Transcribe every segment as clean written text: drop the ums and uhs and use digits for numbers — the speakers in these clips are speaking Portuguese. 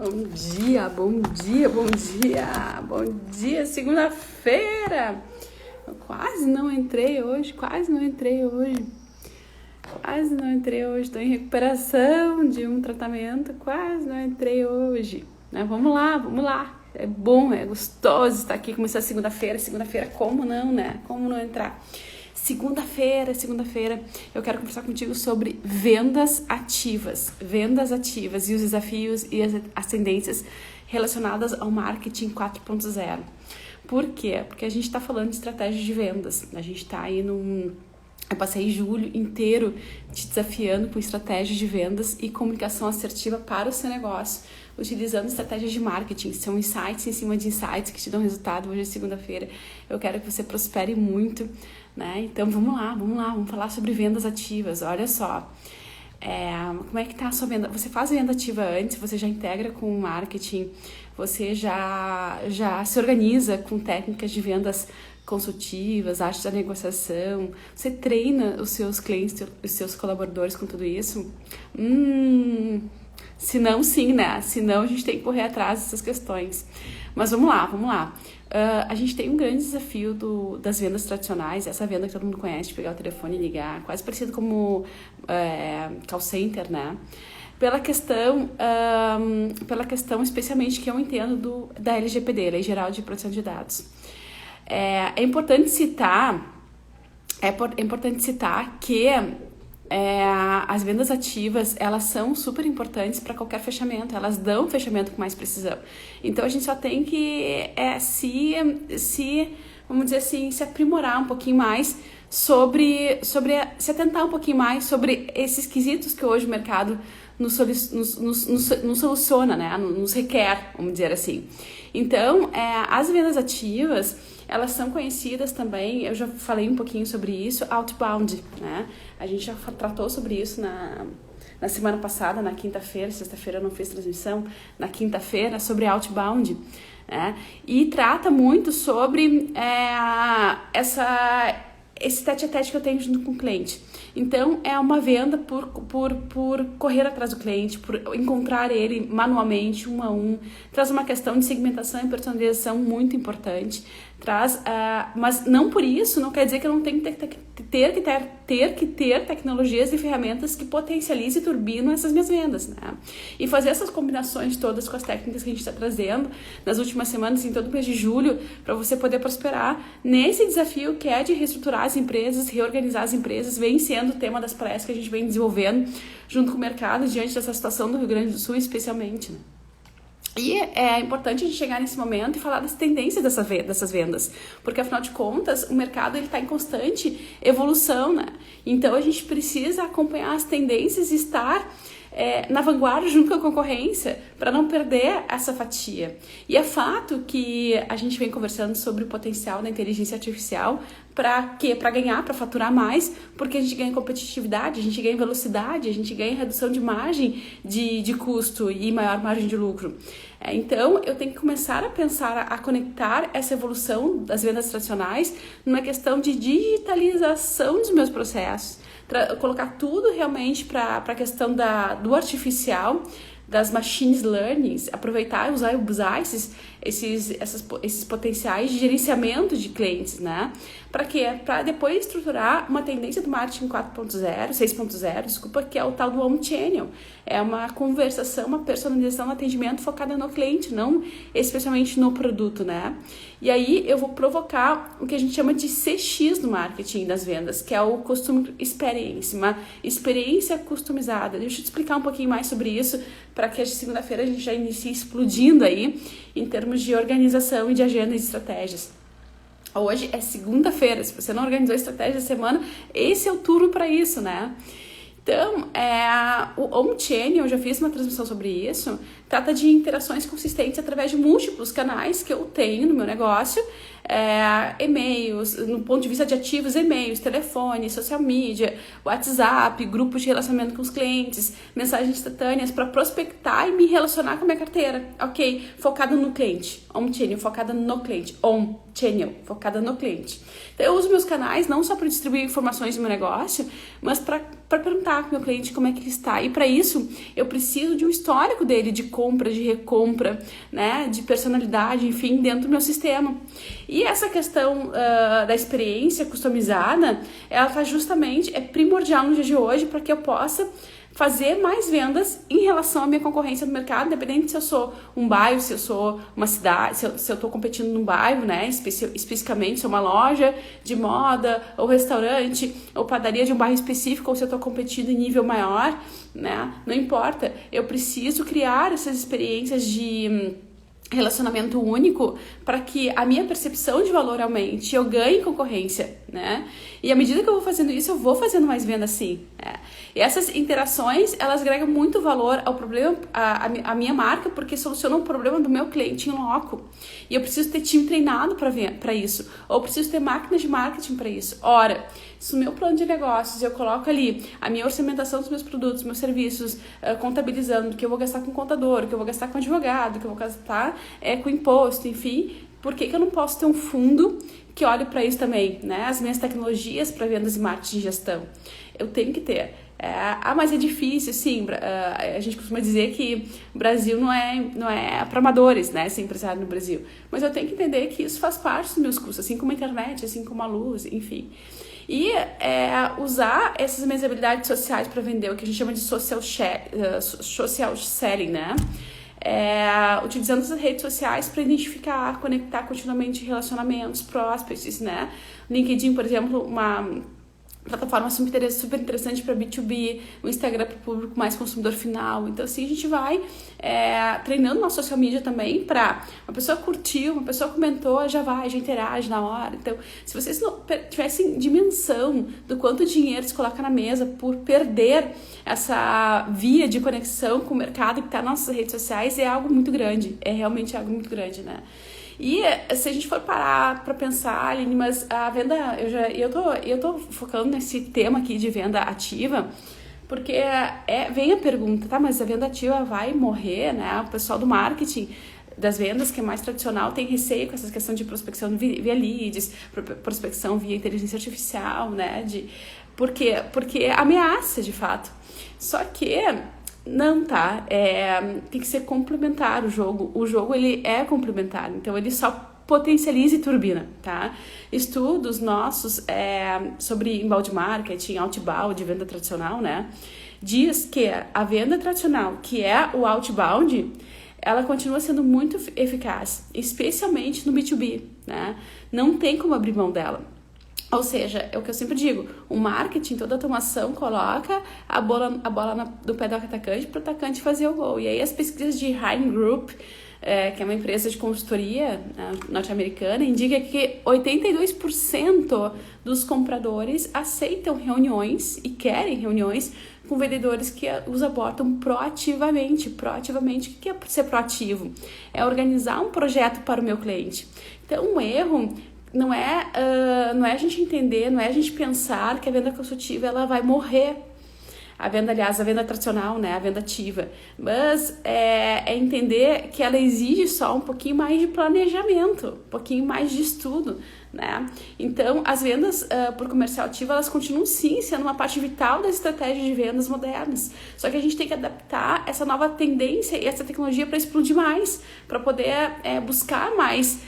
Bom dia, bom dia, bom dia, bom dia, segunda-feira. Eu quase não entrei hoje, estou em recuperação de um tratamento, quase não entrei hoje, né? Vamos lá, é bom, é gostoso estar aqui, começar segunda-feira, como não, né? Como não entrar? Segunda-feira, eu quero conversar contigo sobre vendas ativas e os desafios e as tendências relacionadas ao marketing 4.0. Por quê? Porque a gente está falando de estratégia de vendas, a gente está aí Eu passei julho inteiro te desafiando com estratégias de vendas e comunicação assertiva para o seu negócio, utilizando estratégias de marketing. São insights em cima de insights que te dão resultado. Hoje é segunda-feira, eu quero que você prospere muito, né? Então vamos falar sobre vendas ativas. Olha só, como é que tá a sua venda? Você faz venda ativa antes? Você já integra com o marketing? Você já se organiza com técnicas de vendas consultivas, artes da negociação? Você treina os seus clientes, os seus colaboradores com tudo isso? Se não, sim, né? Se não, a gente tem que correr atrás dessas questões. Mas vamos lá. A gente tem um grande desafio das vendas tradicionais, essa venda que todo mundo conhece, de pegar o telefone e ligar, quase parecido como call center, né? Pela questão especialmente que eu entendo da LGPD, Lei Geral de Proteção de Dados. É importante citar que as vendas ativas, elas são super importantes para qualquer fechamento, elas dão fechamento com mais precisão. Então a gente só tem que vamos dizer assim, se aprimorar um pouquinho mais se atentar um pouquinho mais sobre esses quesitos que hoje o mercado nos soluciona, né? Nos requer, vamos dizer assim. Então, as vendas ativas, elas são conhecidas também, eu já falei um pouquinho sobre isso, outbound, né? A gente já tratou sobre isso na semana passada, na quinta-feira, sexta-feira eu não fiz transmissão, na quinta-feira, sobre outbound, né? E trata muito sobre esse tete-a-tete que eu tenho junto com o cliente. Então, é uma venda por correr atrás do cliente, por encontrar ele manualmente, um a um. Traz uma questão de segmentação e personalização muito importante. Mas não por isso, não quer dizer que eu não tenho que ter tecnologias e ferramentas que potencializem e turbinam essas minhas vendas, né? E fazer essas combinações todas com as técnicas que a gente está trazendo nas últimas semanas, em todo o mês de julho, para você poder prosperar nesse desafio que é de reestruturar as empresas, reorganizar as empresas, vem sendo o tema das palestras que a gente vem desenvolvendo junto com o mercado, diante dessa situação do Rio Grande do Sul, especialmente, né? E é importante a gente chegar nesse momento e falar das tendências dessas vendas, porque afinal de contas o mercado está em constante evolução, né? Então a gente precisa acompanhar as tendências e estar na vanguarda junto com a concorrência para não perder essa fatia. E é fato que a gente vem conversando sobre o potencial da inteligência artificial para quê? Para ganhar, para faturar mais, porque a gente ganha competitividade, a gente ganha velocidade, a gente ganha redução de margem de custo e maior margem de lucro. Então, eu tenho que começar a pensar, a conectar essa evolução das vendas tradicionais numa questão de digitalização dos meus processos, colocar tudo realmente para a questão do artificial, das machines learning, aproveitar e usar esses potenciais de gerenciamento de clientes, né? Para quê? Para depois estruturar uma tendência do marketing 6.0, que é o tal do omnichannel. É uma conversação, uma personalização no atendimento focada no cliente, não especialmente no produto, né? E aí eu vou provocar o que a gente chama de CX no marketing das vendas, que é o Customer Experience, uma experiência customizada. Deixa eu te explicar um pouquinho mais sobre isso, para que a segunda-feira a gente já inicie explodindo aí em termos de organização e de agenda e de estratégias. Hoje é segunda-feira, se você não organizou a estratégia da semana, esse é o turno para isso, né? Então, o Omnichannel, eu já fiz uma transmissão sobre isso, trata de interações consistentes através de múltiplos canais que eu tenho no meu negócio, e-mails, no ponto de vista de ativos, e-mails, telefone, social media, WhatsApp, grupos de relacionamento com os clientes, mensagens instantâneas para prospectar e me relacionar com a minha carteira, ok? Focado no cliente, Omnichannel, focada no cliente, channel, focada no cliente. Então eu uso meus canais não só para distribuir informações do meu negócio, mas para perguntar para o meu cliente como é que ele está. E para isso eu preciso de um histórico dele de compra, de recompra, né, de personalidade, enfim, dentro do meu sistema. E essa questão da experiência customizada, ela tá justamente, é primordial no dia de hoje para que eu possa fazer mais vendas em relação à minha concorrência no mercado, independente se eu sou um bairro, se eu sou uma cidade, se eu estou competindo num bairro, né, especificamente se é uma loja de moda, ou restaurante, ou padaria de um bairro específico, ou se eu estou competindo em nível maior, né, não importa, eu preciso criar essas experiências de relacionamento único para que a minha percepção de valor aumente, eu ganhe concorrência, né? E à medida que eu vou fazendo isso, eu vou fazendo mais venda sim, né? E essas interações, elas agregam muito valor ao problema, a minha marca, porque solucionam o problema do meu cliente em loco. E eu preciso ter time treinado para isso, ou preciso ter máquinas de marketing para isso. Ora, se no meu plano de negócios eu coloco ali a minha orçamentação dos meus produtos, meus serviços, contabilizando o que eu vou gastar com contador, o que eu vou gastar com advogado, o que eu vou gastar com imposto, enfim, por que eu não posso ter um fundo que olhe para isso também, né? As minhas tecnologias para vendas e marketing e gestão. Eu tenho que ter. Mas é difícil, sim. A gente costuma dizer que o Brasil não é para amadores, né? Ser empresário no Brasil. Mas eu tenho que entender que isso faz parte dos meus custos, assim como a internet, assim como a luz, enfim. E usar essas minhas habilidades sociais para vender, o que a gente chama de social selling, né? Utilizando as redes sociais para identificar, conectar continuamente relacionamentos, prospects, né? LinkedIn, por exemplo, uma plataforma super interessante para B2B, o Instagram para o público mais consumidor final. Então, assim, a gente vai treinando nossa social media também para uma pessoa curtiu, uma pessoa comentou, já interage na hora. Então, se vocês não tivessem dimensão do quanto dinheiro se coloca na mesa por perder essa via de conexão com o mercado que está nas nossas redes sociais, é algo muito grande. É realmente algo muito grande, né? E se a gente for parar para pensar, Aline, mas a venda, eu tô focando nesse tema aqui de venda ativa, porque vem a pergunta, tá, mas a venda ativa vai morrer, né? O pessoal do marketing das vendas, que é mais tradicional, tem receio com essa questão de prospecção via leads, prospecção via inteligência artificial, né? Porque ameaça, de fato. Só que não, tá? Tem que ser complementar o jogo. O jogo, ele é complementar, então ele só potencializa e turbina, tá? Estudos nossos sobre inbound marketing, outbound, venda tradicional, né? Diz que a venda tradicional, que é o outbound, ela continua sendo muito eficaz, especialmente no B2B, né? Não tem como abrir mão dela. Ou seja, é o que eu sempre digo, o marketing, toda a automação coloca a bola do pé do atacante para o atacante fazer o gol. E aí as pesquisas de Hine Group, que é uma empresa de consultoria norte-americana, indica que 82% dos compradores aceitam reuniões e querem reuniões com vendedores que os abordam proativamente. O que é ser proativo? É organizar um projeto para o meu cliente. Então, um erro não é a gente entender, não é a gente pensar que a venda consultiva ela vai morrer. A venda tradicional, né, a venda ativa. Mas é entender que ela exige só um pouquinho mais de planejamento, um pouquinho mais de estudo, né? Então, as vendas por comercial ativo, elas continuam sim sendo uma parte vital das estratégias de vendas modernas. Só que a gente tem que adaptar essa nova tendência e essa tecnologia para explodir mais, para poder buscar mais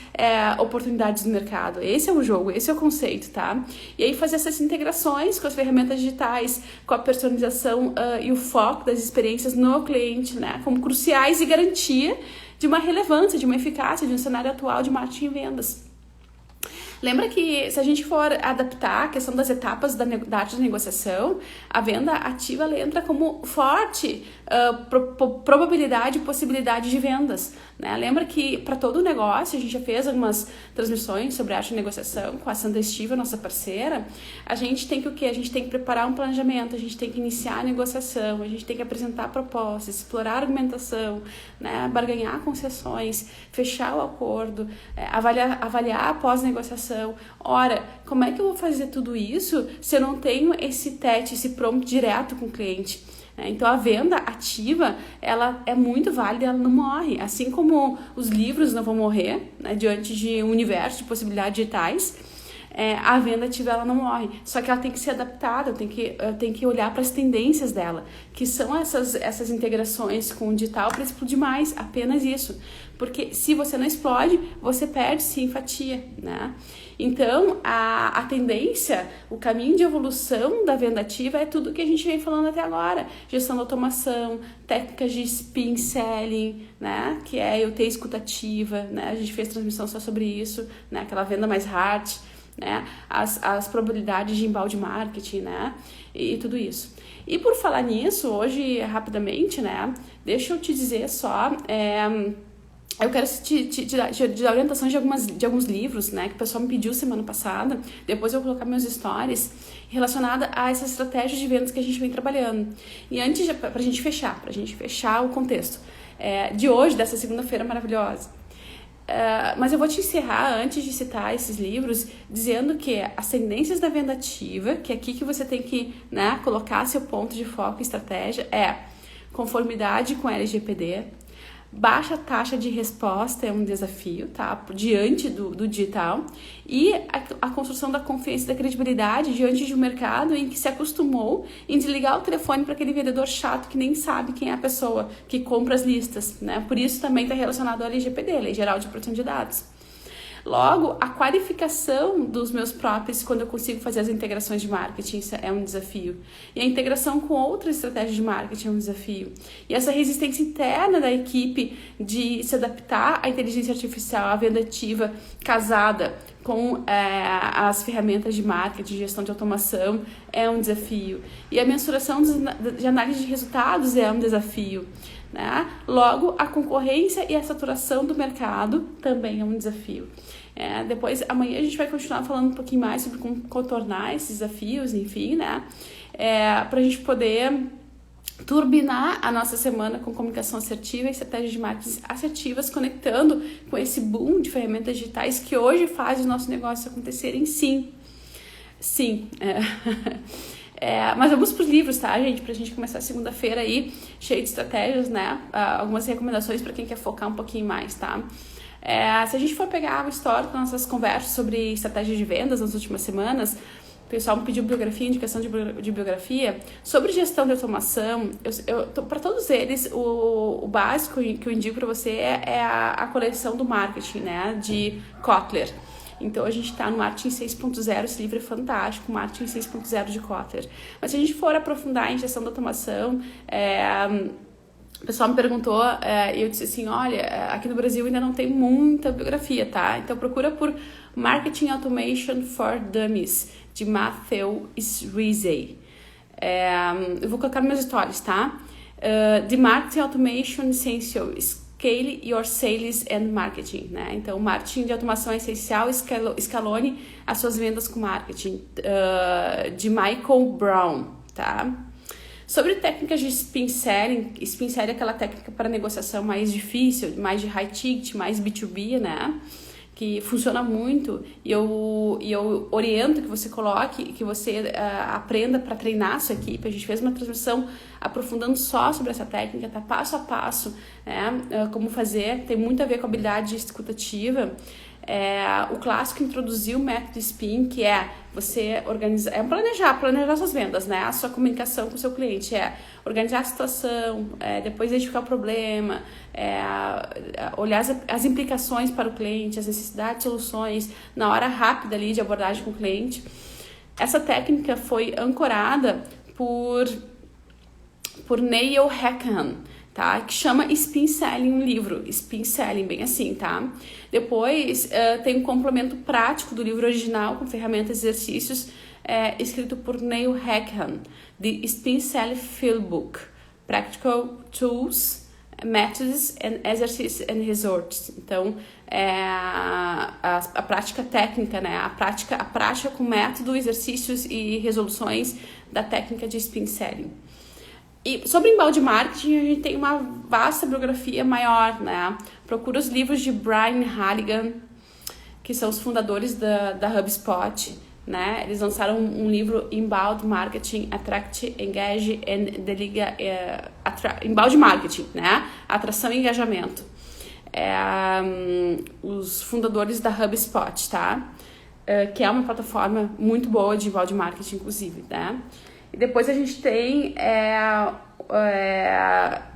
oportunidades no mercado. Esse é o jogo, esse é o conceito, tá? E aí fazer essas integrações com as ferramentas digitais, com a personalização e o foco das experiências no cliente, né? Como cruciais e garantia de uma relevância, de uma eficácia, de um cenário atual de marketing e vendas. Lembra que se a gente for adaptar a questão das etapas da arte da negociação, a venda ativa ela entra como forte probabilidade e possibilidade de vendas, né? Lembra que para todo o negócio, a gente já fez algumas transmissões sobre a arte de negociação com a Sandra Estiva, nossa parceira. A gente tem que o quê? A gente tem que preparar um planejamento, a gente tem que iniciar a negociação, a gente tem que apresentar propostas, explorar a argumentação, né? Barganhar concessões, fechar o acordo, avaliar a pós-negociação. Ora, como é que eu vou fazer tudo isso se eu não tenho esse esse prompt direto com o cliente? Então a venda ativa, ela é muito válida, ela não morre. Assim como os livros não vão morrer, né, diante de um universo de possibilidades digitais, a venda ativa ela não morre. Só que ela tem que ser adaptada, eu tenho que olhar para as tendências dela, que são essas integrações com o digital para explodir mais, apenas isso. Porque se você não explode, você perde sim fatia, né? Então, a tendência, o caminho de evolução da venda ativa é tudo que a gente vem falando até agora. Gestão da automação, técnicas de spin selling, né? Que é eu ter escutativa, né? A gente fez transmissão só sobre isso, né? Aquela venda mais hard, né? As probabilidades de inbound marketing, né? E tudo isso. E por falar nisso, hoje, rapidamente, né? Deixa eu te dizer só... eu quero te dar orientação de alguns livros, né, que o pessoal me pediu semana passada. Depois eu vou colocar meus stories relacionada a essas estratégias de vendas que a gente vem trabalhando. E antes, pra gente fechar o contexto de hoje, dessa segunda-feira maravilhosa. Mas eu vou te encerrar, antes de citar esses livros, dizendo que as tendências da venda ativa, que é aqui que você tem que, né, colocar seu ponto de foco e estratégia, é conformidade com LGPD. Baixa taxa de resposta é um desafio, tá? Diante do digital. E a construção da confiança e da credibilidade diante de um mercado em que se acostumou em desligar o telefone para aquele vendedor chato que nem sabe quem é a pessoa que compra as listas, né? Por isso também está relacionado ao LGPD, Lei Geral de Proteção de Dados. Logo, a qualificação dos meus properties, quando eu consigo fazer as integrações de marketing, isso é um desafio. E a integração com outras estratégias de marketing é um desafio. E essa resistência interna da equipe de se adaptar à inteligência artificial, à venda ativa, casada com as ferramentas de marketing, de gestão de automação, é um desafio. E a mensuração de análise de resultados é um desafio, né? Logo, a concorrência e a saturação do mercado também é um desafio. Depois, amanhã a gente vai continuar falando um pouquinho mais sobre como contornar esses desafios, enfim, né? Para a gente poder turbinar a nossa semana com comunicação assertiva e estratégias de marketing assertivas, conectando com esse boom de ferramentas digitais que hoje faz o nosso negócio acontecerem, sim. Mas vamos para os livros, tá, gente? Pra gente começar a segunda-feira aí, cheio de estratégias, né? Algumas recomendações para quem quer focar um pouquinho mais, tá? Se a gente for pegar o histórico das nossas conversas sobre estratégias de vendas nas últimas semanas, o pessoal me pediu biografia, indicação de biografia. Sobre gestão de automação, para todos eles, o básico que eu indico para você é a coleção do marketing, né? De Kotler. Então, a gente está no Marketing 6.0, esse livro é fantástico, Marketing 6.0 de Kotler. Mas se a gente for aprofundar em gestão da automação, o pessoal me perguntou, e eu disse assim, olha, aqui no Brasil ainda não tem muita biografia, tá? Então, procura por Marketing Automation for Dummies, de Matthew Sreesey. Eu vou colocar meus stories, tá? The Marketing Automation Essential, Scale Your Sales and Marketing, né? Então, marketing de automação é essencial, escalone as suas vendas com marketing, de Michael Brown, tá? Sobre técnicas de spin selling é aquela técnica para negociação mais difícil, mais de high ticket, mais B2B, né? Que funciona muito, e eu oriento que você coloque, que você aprenda para treinar a sua equipe. A gente fez uma transmissão aprofundando só sobre essa técnica, tá passo a passo, né? Como fazer, tem muito a ver com a habilidade escutativa. O clássico introduziu o método SPIN, que é você organizar, planejar suas vendas, né? A sua comunicação com o seu cliente, organizar a situação, depois identificar o problema, olhar as implicações para o cliente, as necessidades, soluções, na hora rápida ali de abordagem com o cliente. Essa técnica foi ancorada por Neil Hackham, tá? Que chama Spin Selling, um livro, Spin Selling, bem assim, tá? Depois tem um complemento prático do livro original com ferramentas e exercícios escrito por Neil Hackham, The Spin Selling Field Book, Practical Tools, Methods and Exercises and Resorts. Então, a prática técnica, né? A prática com método, exercícios e resoluções da técnica de Spin Selling. E sobre embalde marketing, a gente tem uma vasta biografia maior, né? Procura os livros de Brian Halligan, que são os fundadores da HubSpot, né? Eles lançaram um livro Inbound Marketing, Attract, Engage and Deliga, Inbound Marketing, né? Atração e engajamento. Os fundadores da HubSpot, tá? Que é uma plataforma muito boa de inbound marketing, inclusive, né? E depois a gente tem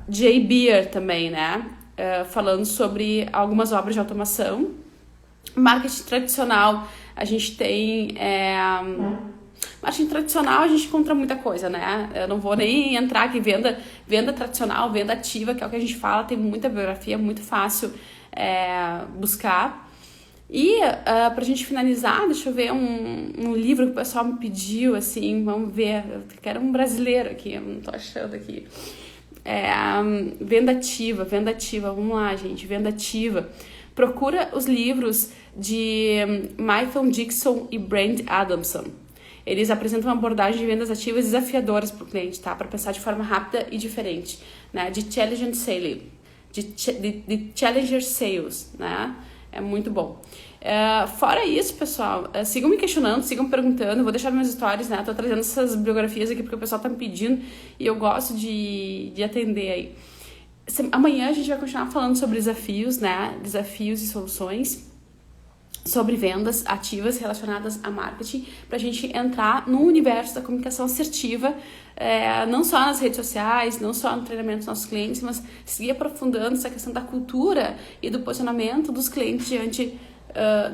Jay Beer também, né? Falando sobre algumas obras de automação. Marketing tradicional, a gente tem... marketing tradicional, a gente encontra muita coisa, né? Eu não vou nem entrar aqui, venda tradicional, venda ativa, que é o que a gente fala, tem muita bibliografia, muito fácil buscar. E pra gente finalizar, deixa eu ver um livro que o pessoal me pediu, assim, vamos ver, eu quero um brasileiro aqui, eu não tô achando aqui. Venda ativa, vamos lá, gente, venda ativa. Procura os livros de Michael Dixon e Brand Adamson. Eles apresentam uma abordagem de vendas ativas desafiadoras para o cliente, tá? Para pensar de forma rápida e diferente, né? De Challenger Sales, de Challenger Sales, né? É muito bom. Fora isso, pessoal, sigam me questionando, sigam me perguntando, vou deixar meus stories, né? Tô trazendo essas biografias aqui porque o pessoal tá me pedindo e eu gosto de atender aí. Amanhã a gente vai continuar falando sobre desafios, né? Desafios e soluções, sobre vendas ativas relacionadas a marketing, pra gente entrar no universo da comunicação assertiva, não só nas redes sociais, não só no treinamento dos nossos clientes, mas seguir aprofundando essa questão da cultura e do posicionamento dos clientes diante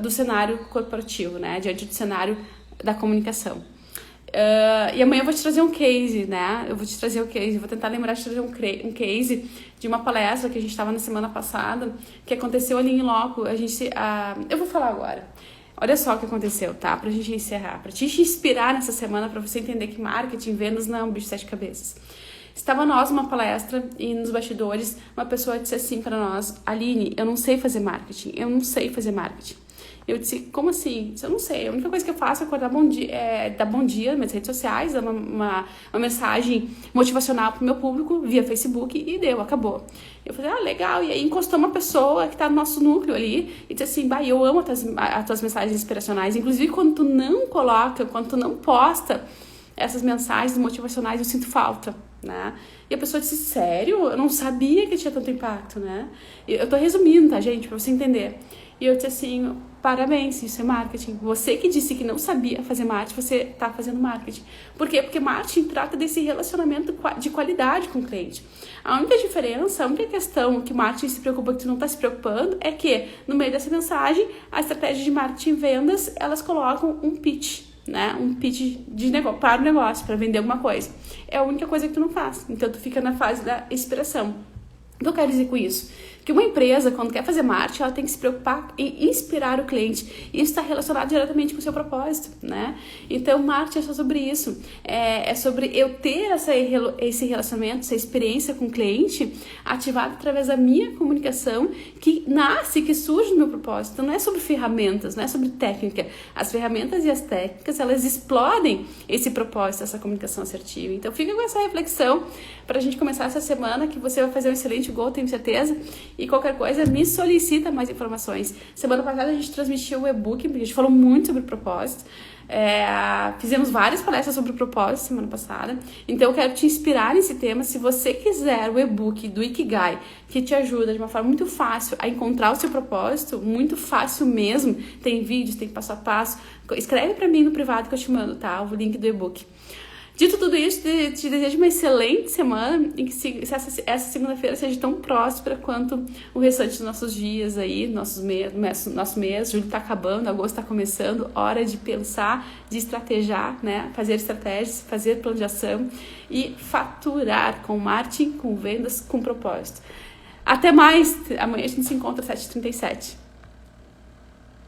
do cenário corporativo, né? Diante do cenário da comunicação. E amanhã eu vou te trazer um case, né? Vou tentar lembrar de trazer um case de uma palestra que a gente estava na semana passada, que aconteceu ali em loco. Eu vou falar agora. Olha só o que aconteceu, tá? Pra gente encerrar, pra te inspirar nessa semana, pra você entender que marketing, vendas não é um bicho de 7 cabeças. Estava nós numa palestra e nos bastidores uma pessoa disse assim para nós: Aline, eu não sei fazer marketing. Eu disse, como assim? Eu não sei. A única coisa que eu faço é acordar dar bom dia nas minhas redes sociais, dar uma mensagem motivacional pro meu público via Facebook e acabou. Eu falei, legal. E aí encostou uma pessoa que tá no nosso núcleo ali e disse assim, eu amo as tuas mensagens inspiracionais. Inclusive, quando tu não coloca, quando tu não posta essas mensagens motivacionais, eu sinto falta, né? E a pessoa disse, sério? Eu não sabia que tinha tanto impacto, né? Eu tô resumindo, tá, gente? Pra você entender. E eu disse assim, parabéns, isso é marketing. Você que disse que não sabia fazer marketing, você tá fazendo marketing. Por quê? Porque marketing trata desse relacionamento de qualidade com o cliente. A única diferença, a única questão que marketing se preocupa, que tu não tá se preocupando, é que no meio dessa mensagem, a estratégia de marketing e vendas, elas colocam um pitch, né? Um pitch para o negócio, para vender alguma coisa. É a única coisa que tu não faz. Então, tu fica na fase da inspiração. O que eu quero dizer com isso? Que uma empresa, quando quer fazer marketing, ela tem que se preocupar em inspirar o cliente. E isso está relacionado diretamente com o seu propósito, né? Então, marketing é só sobre isso. É sobre eu ter esse relacionamento, essa experiência com o cliente ativada através da minha comunicação que surge do meu propósito. Então, não é sobre ferramentas, não é sobre técnica. As ferramentas e as técnicas, elas explodem esse propósito, essa comunicação assertiva. Então, fica com essa reflexão para a gente começar essa semana, que você vai fazer um excelente gol, tenho certeza. E qualquer coisa, me solicita mais informações. Semana passada a gente transmitiu o e-book, porque a gente falou muito sobre propósito. Fizemos várias palestras sobre propósito semana passada. Então eu quero te inspirar nesse tema. Se você quiser o e-book do Ikigai, que te ajuda de uma forma muito fácil a encontrar o seu propósito, muito fácil mesmo, tem vídeos, tem passo a passo, escreve pra mim no privado que eu te mando, tá? O link do e-book. Dito tudo isso, te desejo uma excelente semana e que essa segunda-feira seja tão próspera quanto o restante dos nossos dias aí, nosso mês. Julho está acabando, agosto está começando, hora de pensar, de estrategiar, né? Fazer estratégias, fazer plano de ação e faturar com marketing, com vendas, com propósito. Até mais! Amanhã a gente se encontra às 7h37.